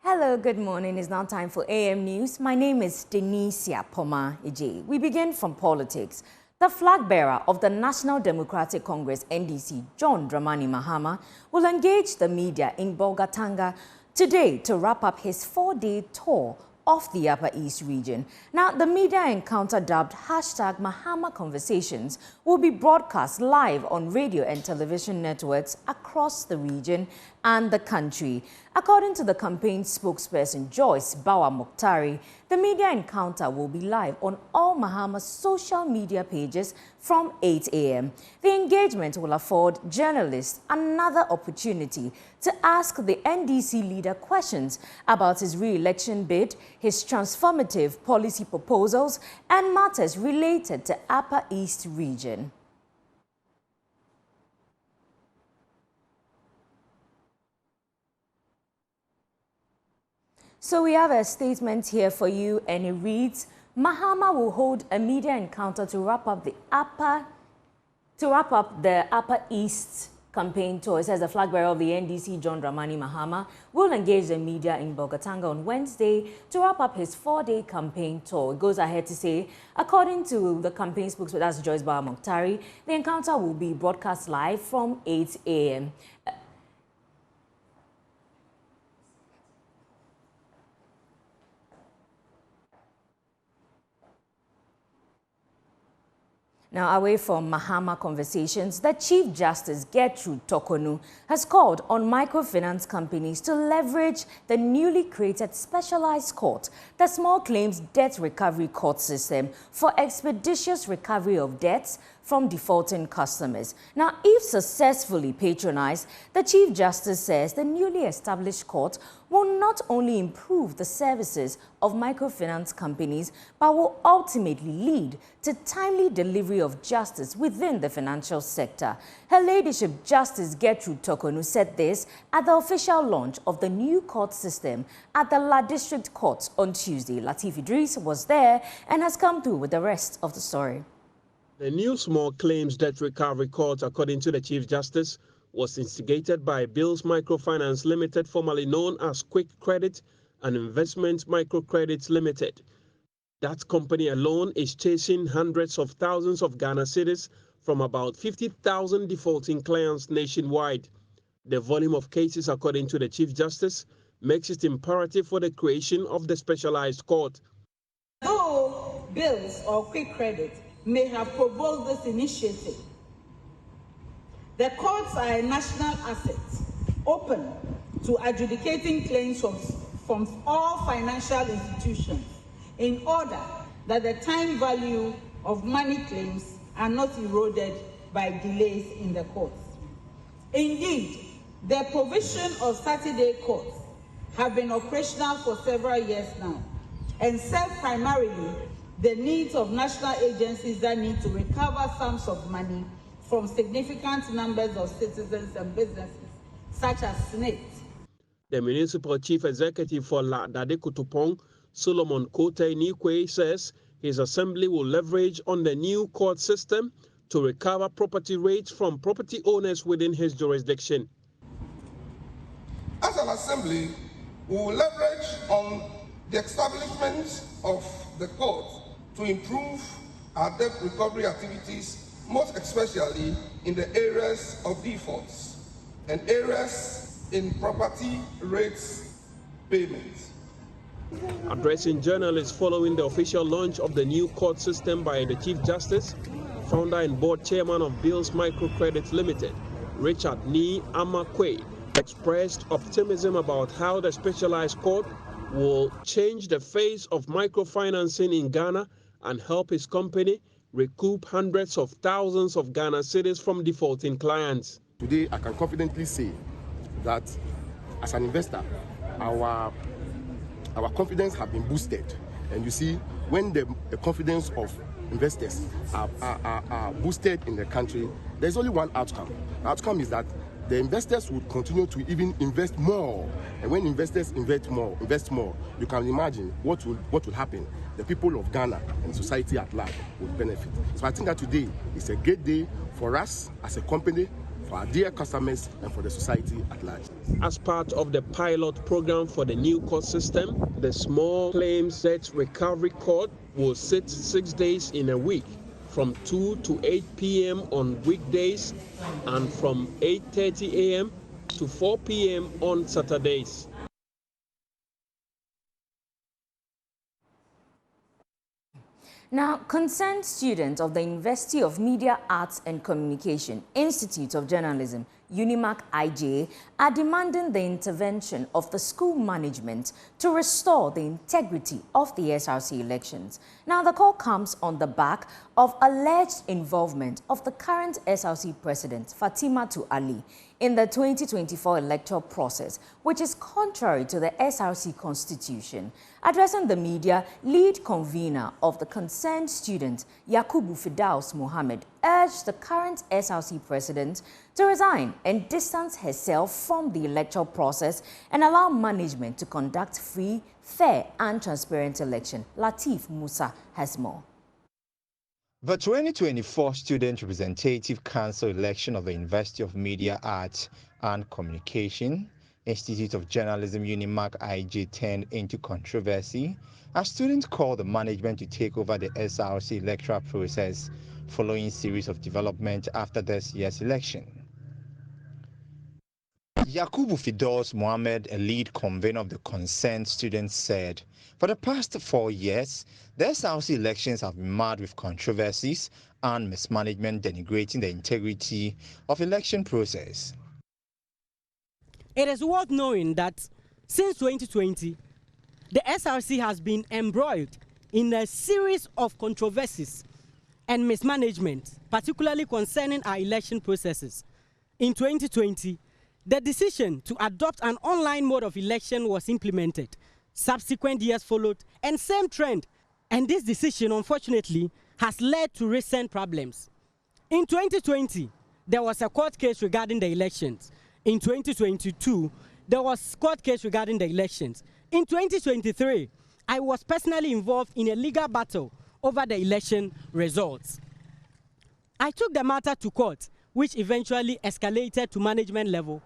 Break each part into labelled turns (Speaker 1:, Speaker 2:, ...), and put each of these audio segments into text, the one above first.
Speaker 1: Hello, good morning. It's now time for AM News. My name is Denisia Poma Ije. We begin from politics. The flag bearer of the National Democratic Congress, NDC, John Dramani Mahama, will engage the media in Bolgatanga today to wrap up his 4-day tour of the Upper East region. Now, the media encounter dubbed #Mahama Conversations will be broadcast live on radio and television networks across the region and the country. According to the campaign spokesperson Joyce Bawa Mokhtari, the media encounter will be live on all Mahama's social media pages from 8 a.m. The engagement will afford journalists another opportunity to ask the NDC leader questions about his re-election bid, his transformative policy proposals, and matters related to Upper East region. So we have a statement here for you, and it reads: Mahama will hold a media encounter to wrap up the Upper East campaign tour. It says the flag bearer of the NDC, John Dramani Mahama, will engage the media in Bolgatanga on Wednesday to wrap up his 4-day campaign tour. It goes ahead to say, according to the campaign spokesperson, that's Joyce Bawa Mokhtari, the encounter will be broadcast live from 8 a.m. Now, away from Mahama Conversations, the Chief Justice Gertrude Tokonu has called on microfinance companies to leverage the newly created specialized court, the Small Claims Debt Recovery Court system, for expeditious recovery of debts from defaulting customers. Now, if successfully patronized, the Chief Justice says the newly established court will not only improve the services of microfinance companies, but will ultimately lead to timely delivery of justice within the financial sector. Her Ladyship Justice Gertrude Tokonu said this at the official launch of the new court system at the La District Court on Tuesday. Latif Idris was there and has come through with the rest of the story.
Speaker 2: The new Small Claims Debt Recovery Court, according to the Chief Justice, was instigated by Bills Microfinance Limited, formerly known as Quick Credit and Investment Microcredits Limited. That company alone is chasing hundreds of thousands of Ghana cedis from about 50,000 defaulting clients nationwide. The volume of cases, according to the Chief Justice, makes it imperative for the creation of the specialized court.
Speaker 3: Though Bills or Quick Credit may have provoked this initiative, the courts are a national asset, open to adjudicating claims from all financial institutions in order that the time value of money claims are not eroded by delays in the courts. Indeed, the provision of Saturday courts have been operational for several years now and serve primarily the needs of national agencies that need to recover sums of money from significant numbers of citizens and businesses, such as SNIT.
Speaker 2: The Municipal Chief Executive for La Dade Kutupong, Solomon Kote Nikwe, says his assembly will leverage on the new court system to recover property rates from property owners within his jurisdiction.
Speaker 4: As an assembly, we will leverage on the establishment of the court to improve our debt recovery activities, most especially in the areas of defaults and areas in property rates payments.
Speaker 2: Addressing journalists following the official launch of the new court system by the Chief Justice, founder and board chairman of Bills Microcredit Limited, Richard Ni Amakwe, expressed optimism about how the specialized court will change the face of microfinancing in Ghana and help his company recoup hundreds of thousands of Ghana cedis from defaulting clients.
Speaker 5: Today, I can confidently say that as an investor, our confidence has been boosted. And you see, when the confidence of investors are boosted in the country, there's only one outcome. The outcome is that the investors would continue to even invest more. And when investors invest more, you can imagine what will happen. The people of Ghana and society at large will benefit. So I think that today is a great day for us as a company, for our dear customers and for the society at large.
Speaker 2: As part of the pilot program for the new court system, the Small Claims Debt Recovery Court will sit 6 days in a week, from 2 to 8 p.m. on weekdays and from 8:30 a.m. to 4 p.m. on Saturdays.
Speaker 1: Now, concerned students of the University of Media, Arts and Communication, Institute of Journalism, Unimac IG, are demanding the intervention of the school management to restore the integrity of the SRC elections. Now, the call comes on the back of alleged involvement of the current SRC president, Fatimatu Ali, in the 2024 electoral process, which is contrary to the SRC constitution. Addressing the media, lead convener of the concerned student, Yakubu Fidaus Mohammed, urged the current SRC president to resign and distance herself from the electoral process and allow management to conduct free, fair and transparent election. Latif Musa has more.
Speaker 6: The 2024 Student Representative Council election of the University of Media, Arts and Communication, Institute of Journalism, Unimac IG, turned into controversy as students called the management to take over the SRC electoral process following a series of developments after this year's election. Yakubu Fidaus Mohammed, a lead convener of the concerned students, said, for the past 4 years, the SRC elections have been marred with controversies and mismanagement denigrating the integrity of election process.
Speaker 7: It is worth knowing that since 2020, the SRC has been embroiled in a series of controversies and mismanagement, particularly concerning our election processes. In 2020, the decision to adopt an online mode of election was implemented. Subsequent years followed, and same trend. And this decision, unfortunately, has led to recent problems. In 2020, there was a court case regarding the elections. In 2022, there was a court case regarding the elections. In 2023, I was personally involved in a legal battle over the election results. I took the matter to court, which eventually escalated to management level.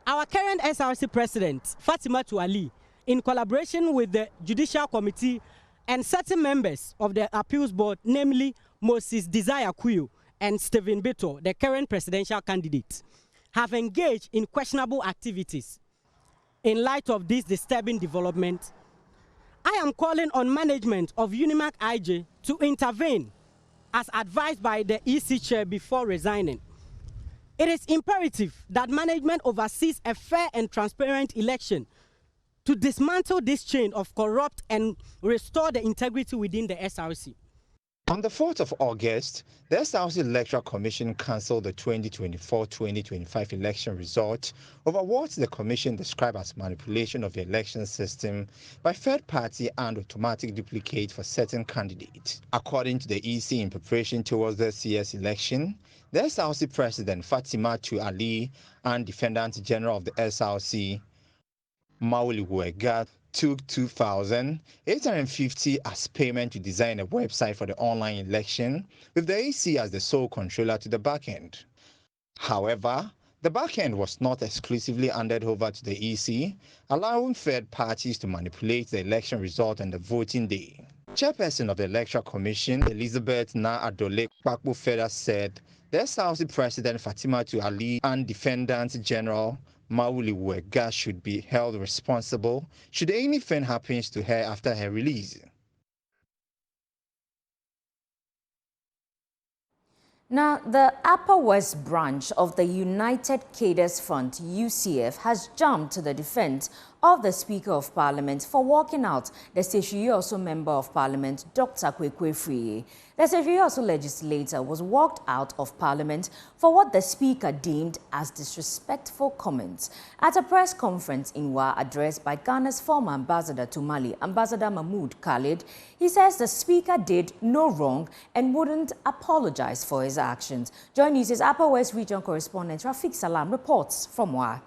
Speaker 7: Our current SRC president, Fatimatu Ali, in collaboration with the Judicial Committee and certain members of the Appeals Board, namely Moses Desire Kuyo and Stephen Beto, the current presidential candidate, have engaged in questionable activities. In light of this disturbing development, I am calling on management of Unimac IG to intervene as advised by the EC chair before resigning. It is imperative that management oversees a fair and transparent election to dismantle this chain of corrupt and restore the integrity within the SRC.
Speaker 6: On the 4th of August, the SRC Electoral Commission cancelled the 2024-2025 election result over what the Commission described as manipulation of the election system by third party and automatic duplicate for certain candidates. According to the EC, in preparation towards this year's election, the SRC President Fatimatu Ali and Defendant General of the SRC, Mauli Wega, took $2,850 as payment to design a website for the online election, with the EC as the sole controller to the backend. However, the backend was not exclusively handed over to the EC, allowing third parties to manipulate the election result on the voting day. Chairperson of the Electoral Commission, Elizabeth Na Adole Kpakpo Feda, said the SRC President Fatimatu Ali and Defendant General Mauli Wega should be held responsible should anything happens to her after her release.
Speaker 1: Now, the Upper West branch of the United Cadres Front, UCF, has jumped to the defense of the Speaker of Parliament for walking out the Seshiri-Oso Member of Parliament, Dr. Kwekwe Friye. The Seshiri-Oso legislator was walked out of Parliament for what the Speaker deemed as disrespectful comments. At a press conference in Wa addressed by Ghana's former ambassador to Mali, Ambassador Mahmoud Khalid, he says the Speaker did no wrong and wouldn't apologize for his actions. Join News' Upper West Region correspondent Rafiq Salam reports from Wa.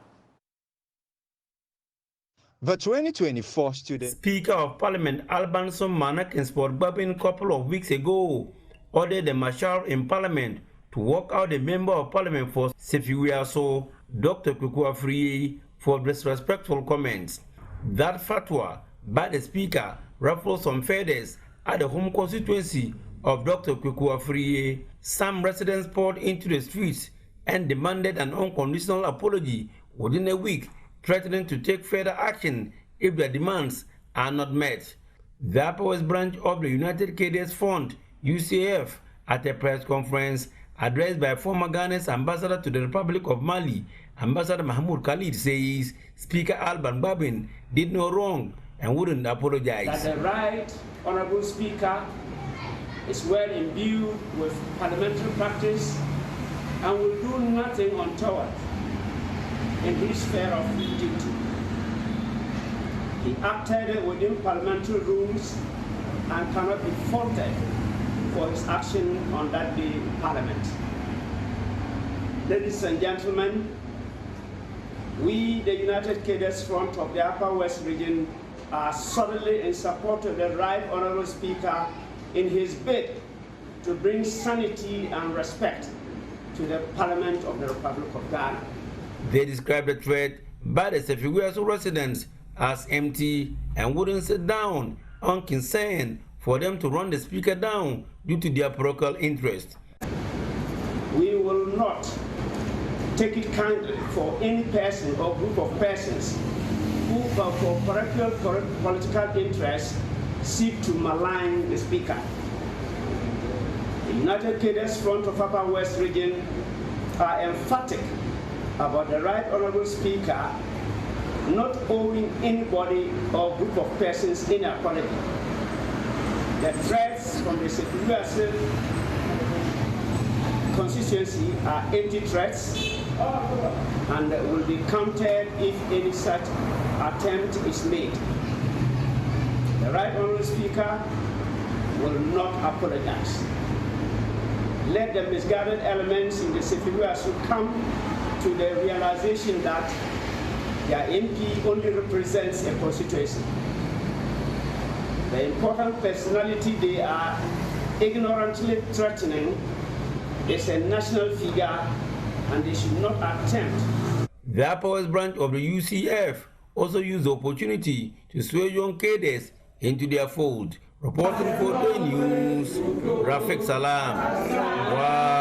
Speaker 6: The 2024 student
Speaker 8: Speaker of Parliament Albanson Manak in Sport Babin a couple of weeks ago ordered the marshal in Parliament to walk out the Member of Parliament for Sefiwiaso, Dr. Kwekuafrie, for disrespectful comments. That fatwa by the Speaker ruffled some feathers at the home constituency of Dr. Kwekuafrie. Some residents poured into the streets and demanded an unconditional apology within a week, threatening to take further action if their demands are not met. The Upper West branch of the United Cadres Fund, UCF, at a press conference addressed by former Ghana's ambassador to the Republic of Mali, Ambassador Mahmoud Khalid, says Speaker Alban Babin did no wrong and wouldn't apologize.
Speaker 9: That the right honorable Speaker is well imbued with parliamentary practice and will do nothing untoward in his sphere of duty. He acted within parliamentary rules and cannot be faulted for his action on that day in Parliament. Ladies and gentlemen, we, the United Cadres Front of the Upper West region, are solidly in support of the Right Honourable Speaker in his bid to bring sanity and respect to the Parliament of the Republic of Ghana.
Speaker 8: They described the threat by the Sefiwiaso residents as empty and wouldn't sit down on concern for them to run the Speaker down due to their parochial interest.
Speaker 9: We will not take it kindly for any person or group of persons who, for parochial political interests, seek to malign the Speaker. The United Cadres Front of Upper West region are emphatic about the Right Honourable Speaker not owing anybody or group of persons in apology. The threats from the Sefiwiaso constituency are empty threats and will be countered if any such attempt is made. The Right Honourable Speaker will not apologize. Let the misguided elements in the Sefiwiaso come to the realization that their MP only represents a constituency. The important personality they are ignorantly threatening is a national figure, and they should not attempt.
Speaker 8: The Upper West branch of the UCF also used the opportunity to sway young cadres into their fold. Reporting for the news, Rafik Salam.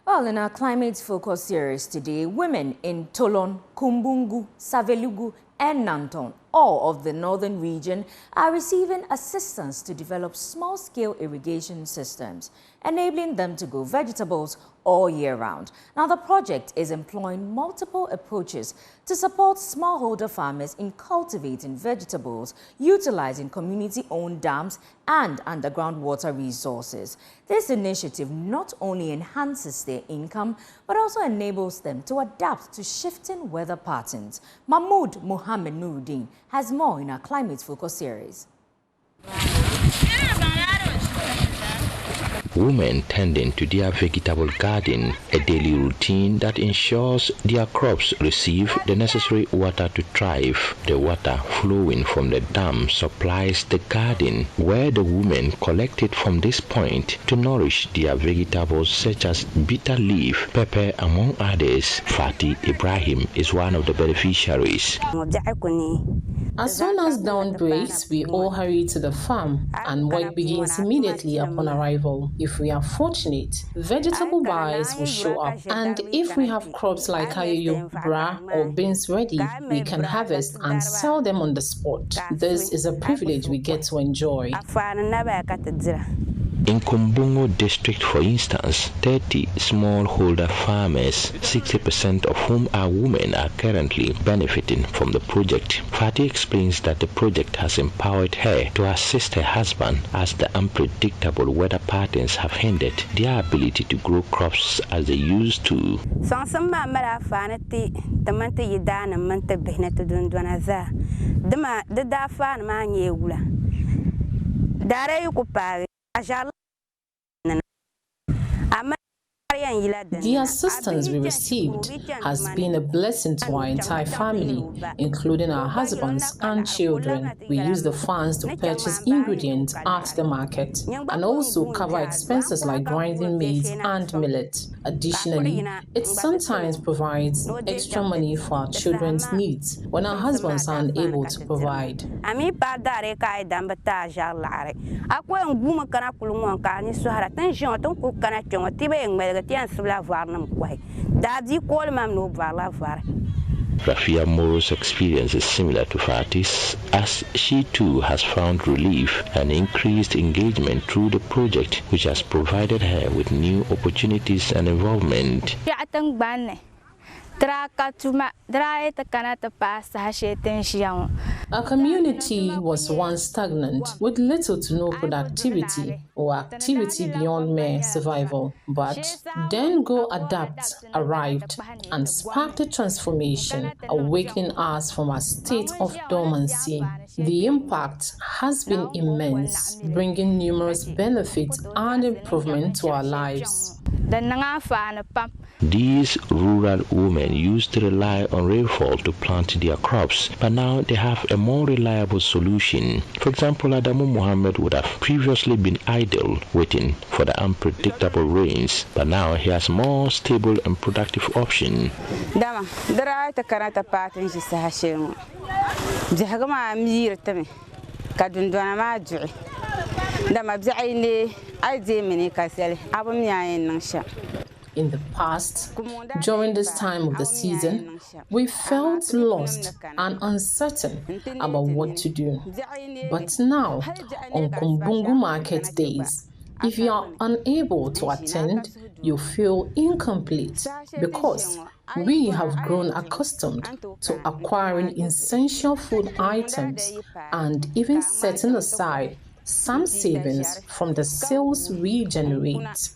Speaker 1: Well, in our climate focus series today, women in Tolon, Kumbungu, Savelugu, and Nanton, all of the northern region, are receiving assistance to develop small-scale irrigation systems, enabling them to grow vegetables all year round. Now, the project is employing multiple approaches to support smallholder farmers in cultivating vegetables, utilizing community-owned dams and underground water resources. This initiative not only enhances their income, but also enables them to adapt to shifting weather patterns. Mahmoud Mohammed Nuruddin has more in our Climate Focus series.
Speaker 10: Women tending to their vegetable garden, a daily routine that ensures their crops receive the necessary water to thrive. The water flowing from the dam supplies the garden, where the women collect it from this point to nourish their vegetables such as bitter leaf, pepper, among others. Fatih Ibrahim is one of the beneficiaries.
Speaker 11: As soon as dawn breaks, we all hurry to the farm, and work begins immediately upon arrival. If we are fortunate, vegetable buyers will show up, and if we have crops like ayoyo, bra, or beans ready, we can harvest and sell them on the spot. This is a privilege we get to enjoy.
Speaker 10: In Kumbungu district, for instance, 30 smallholder farmers, 60% of whom are women, are currently benefiting from the project. Fatih explains that the project has empowered her to assist her husband as the unpredictable weather patterns have hindered their ability to grow crops as they used to.
Speaker 11: The assistance we received has been a blessing to our entire family, including our husbands and children. We use the funds to purchase ingredients at the market and also cover expenses like grinding maize and millet. Additionally, it sometimes provides extra money for our children's needs when our husbands are unable to provide.
Speaker 10: Rafia Moro's experience is similar to Fatih's, as she too has found relief and increased engagement through the project, which has provided her with new opportunities and involvement.
Speaker 11: Our community was once stagnant with little to no productivity or activity beyond mere survival. But Then Go Adapt arrived and sparked a transformation, awakening us from a state of dormancy. The impact has been immense, bringing numerous benefits and improvement to our lives.
Speaker 10: These rural women used to rely on rainfall to plant their crops, but now they have a more reliable solution. For example, Adamu Muhammad would have previously been idle, waiting for the unpredictable rains, but now he has more stable and productive option.
Speaker 11: In the past, during this time of the season, we felt lost and uncertain about what to do. But now, on Kumbungu market days, if you are unable to attend, you feel incomplete because we have grown accustomed to acquiring essential food items and even setting aside some savings from the sales we generate.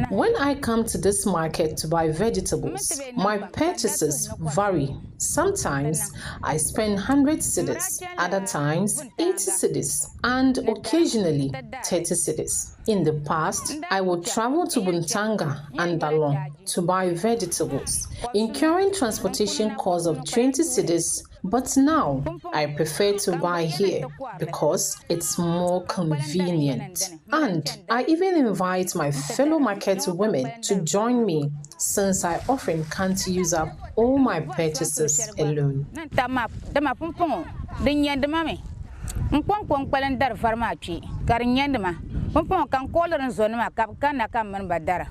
Speaker 11: When I come to this market to buy vegetables, my purchases vary. Sometimes I spend 100 cedis, other times 80 cedis, and occasionally 30 cedis. In the past, I would travel to Buntanga and Dalong to buy vegetables, incurring transportation costs of 20 cedis. But now, I prefer to buy here because it's more convenient. And I even invite my fellow market women to join me since I often can't use up all my purchases alone.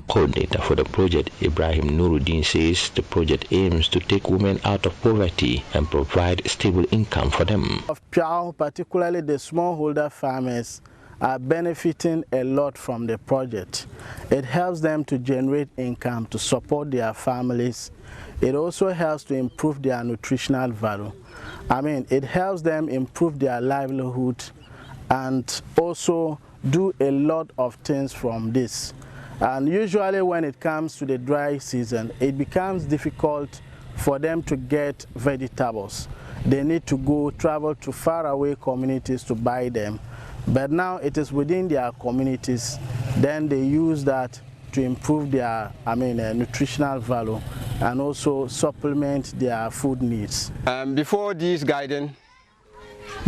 Speaker 10: Coordinator for the project, Ibrahim Nuruddin, says the project aims to take women out of poverty and provide stable income for them.
Speaker 12: Of Piao, particularly the smallholder farmers, are benefiting a lot from the project. It helps them to generate income to support their families. It also helps to improve their nutritional value. It helps them improve their livelihood and also do a lot of things from this. And usually when it comes to the dry season, it becomes difficult for them to get vegetables. They need to travel to faraway communities to buy them. But now it is within their communities, then they use that to improve their nutritional value and also supplement their food needs.
Speaker 13: Before this garden,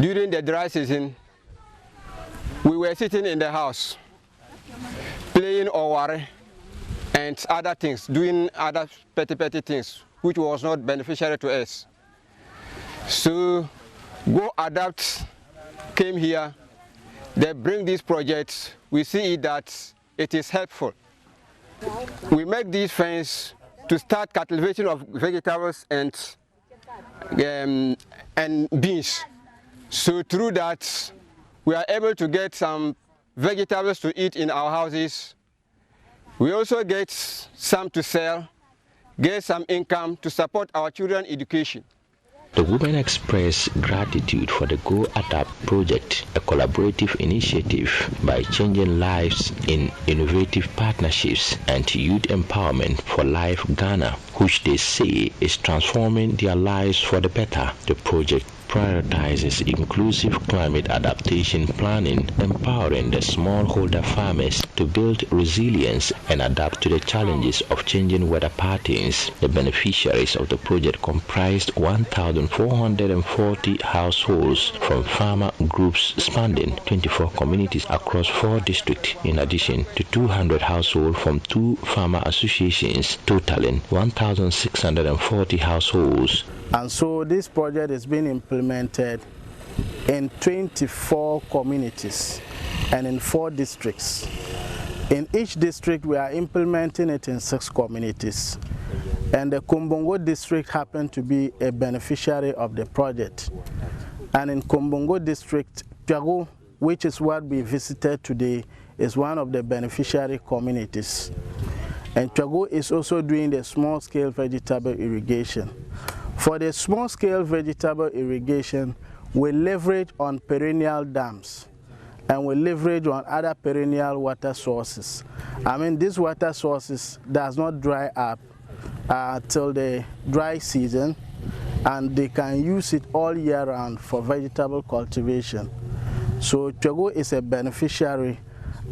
Speaker 13: during the dry season, we were sitting in the house, playing Oware and other things, doing other petty things, which was not beneficial to us. So, Go Adapt came here, they bring this project, we see that it is helpful. We make these fence to start cultivation of vegetables and beans. So through that, we are able to get some vegetables to eat in our houses. We also get some to sell, get some income to support our children's education.
Speaker 10: The women expressed gratitude for the Go Adapt project, a collaborative initiative by changing lives in innovative partnerships and youth empowerment for Life Ghana, which they say is transforming their lives for the better. The project prioritizes inclusive climate adaptation planning, empowering the smallholder farmers to build resilience and adapt to the challenges of changing weather patterns. The beneficiaries of the project comprised 1,440 households from farmer groups spanning 24 communities across 4 districts, in addition to 200 households from 2 farmer associations, totaling 1,640 households.
Speaker 12: And so this project is being implemented in 24 communities and in 4 districts. In each district, we are implementing it in 6 communities. And the Kumbongo district happened to be a beneficiary of the project. And in Kumbongo district, Twago, which is what we visited today, is one of the beneficiary communities. And Twago is also doing the small-scale vegetable irrigation. For the small-scale vegetable irrigation, we leverage on perennial dams and we leverage on other perennial water sources. I mean, these water sources does not dry up till the dry season, and they can use it all year round for vegetable cultivation. So Twago is a beneficiary,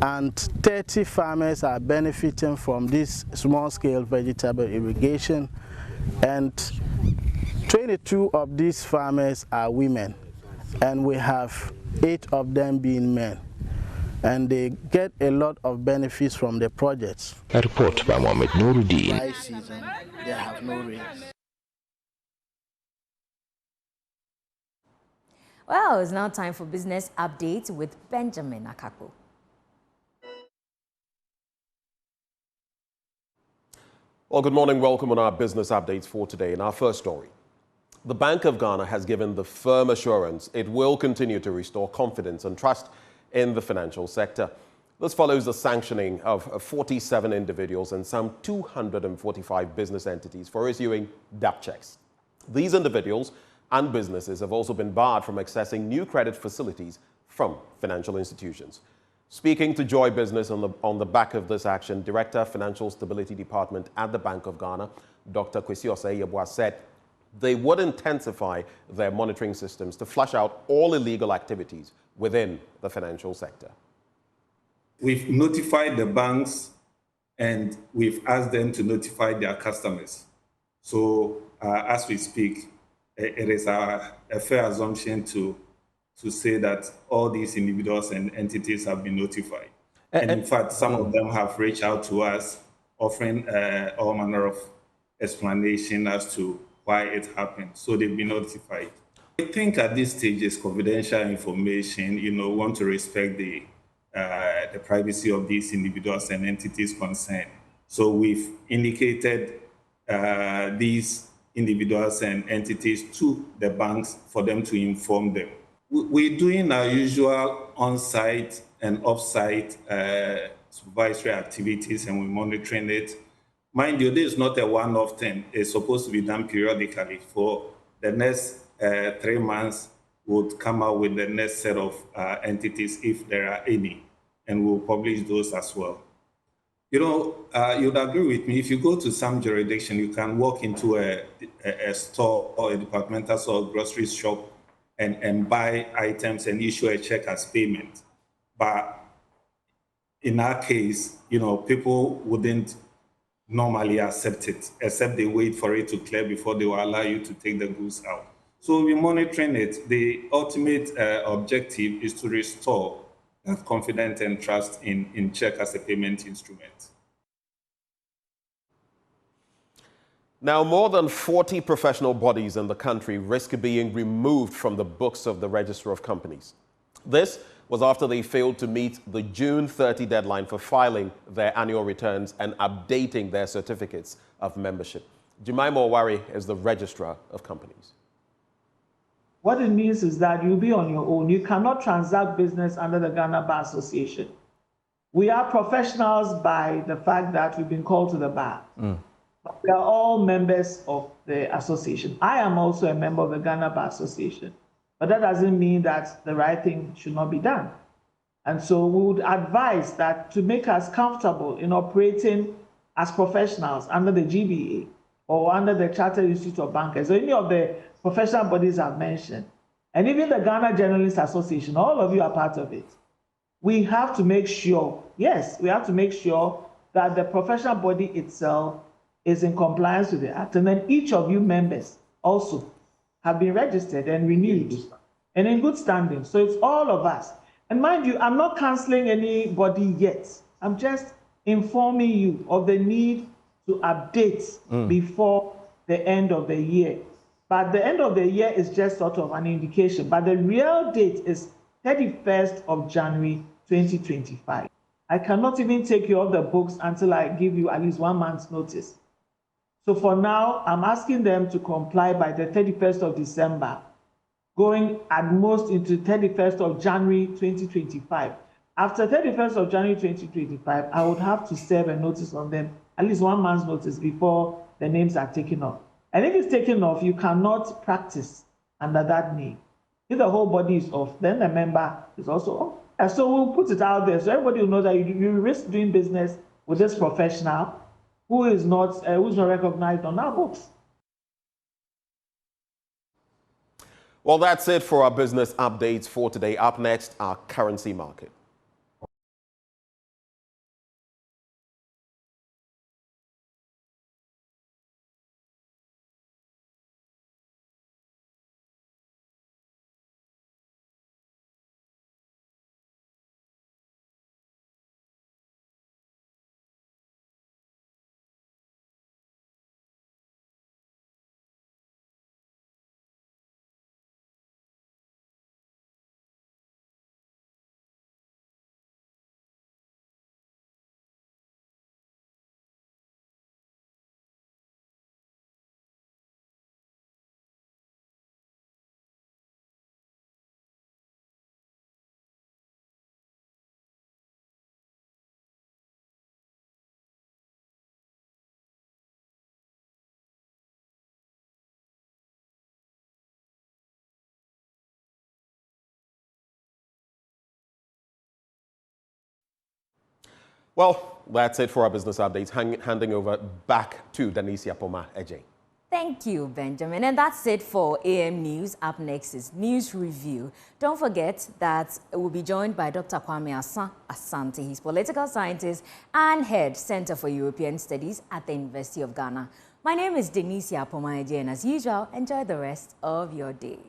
Speaker 12: and 30 farmers are benefiting from this small-scale vegetable irrigation, and 22 of these farmers are women, and we have 8 of them being men, and they get a lot of benefits from the projects.
Speaker 10: A report by Mohamed Nuruddin.
Speaker 12: Dry season, they have no rain.
Speaker 1: Well, it's now time for business updates with Benjamin Akako.
Speaker 14: Well, good morning. Welcome on our business updates for today. In our first story, the Bank of Ghana has given the firm assurance it will continue to restore confidence and trust in the financial sector. This follows the sanctioning of 47 individuals and some 245 business entities for issuing DAP checks. These individuals and businesses have also been barred from accessing new credit facilities from financial institutions. Speaking to Joy Business on the back of this action, Director Financial Stability Department at the Bank of Ghana, Dr. Kwesi Osei-Yeboah, said they would intensify their monitoring systems to flush out all illegal activities within the financial sector.
Speaker 15: We've notified the banks and we've asked them to notify their customers. So as we speak, it is a fair assumption to say that all these individuals and entities have been notified. And in fact, some of them have reached out to us offering all manner of explanation as to why it happened. So they've been notified. I think at this stage it's confidential information. We want to respect the privacy of these individuals and entities concerned. So we've indicated these individuals and entities to the banks for them to inform them. We're doing our usual on-site and off-site supervisory activities, and we're monitoring it. Mind you, this is not a one-off thing. It's supposed to be done periodically. For the next 3 months, we'll come out with the next set of entities, if there are any, and we'll publish those as well. You'd agree with me, if you go to some jurisdiction, you can walk into a store or a departmental store or grocery shop and buy items and issue a check as payment. But in our case, people wouldn't normally accept it, except they wait for it to clear before they will allow you to take the goods out. So we're monitoring it. The ultimate objective is to restore that confidence and trust in check as a payment instrument.
Speaker 14: Now, more than 40 professional bodies in the country risk being removed from the books of the Register of Companies. This was after they failed to meet the June 30 deadline for filing their annual returns and updating their certificates of membership. Jemima Owari is the Registrar of Companies.
Speaker 16: What it means is that you'll be on your own. You cannot transact business under the Ghana Bar Association. We are professionals by the fact that we've been called to the bar. But we are all members of the association. I am also a member of the Ghana Bar Association, but that doesn't mean that the right thing should not be done. And so we would advise that to make us comfortable in operating as professionals under the GBA or under the Chartered Institute of Bankers, or any of the professional bodies I've mentioned, and even the Ghana Journalists Association, all of you are part of it. We have to make sure, yes, we have to make sure that the professional body itself is in compliance with the Act. And then each of you members also have been registered and renewed and in good standing. So it's all of us. And mind you, I'm not canceling anybody yet. I'm just informing you of the need to update before the end of the year. But the end of the year is just sort of an indication. But the real date is 31st of January 2025. I cannot even take you off the books until I give you at least 1 month's notice. So for now, I'm asking them to comply by the 31st of December, going at most into 31st of January 2025. After 31st of January 2025, I would have to serve a notice on them, at least 1 month's notice before the names are taken off. And if it's taken off, you cannot practice under that name. If the whole body is off, then the member is also off. And so we'll put it out there so everybody will know that you risk doing business with this professional who is not recognized on our books.
Speaker 14: Well, that's it for our business updates for today. Up next, our currency market. Well, that's it for our business updates. Handing over back to Denise Apoma Ejay.
Speaker 1: Thank you, Benjamin. And that's it for AM News. Up next is News Review. Don't forget that we'll be joined by Dr. Kwame Asante. He's political scientist and head Center for European Studies at the University of Ghana. My name is Denise Apoma Ejay, and as usual, enjoy the rest of your day.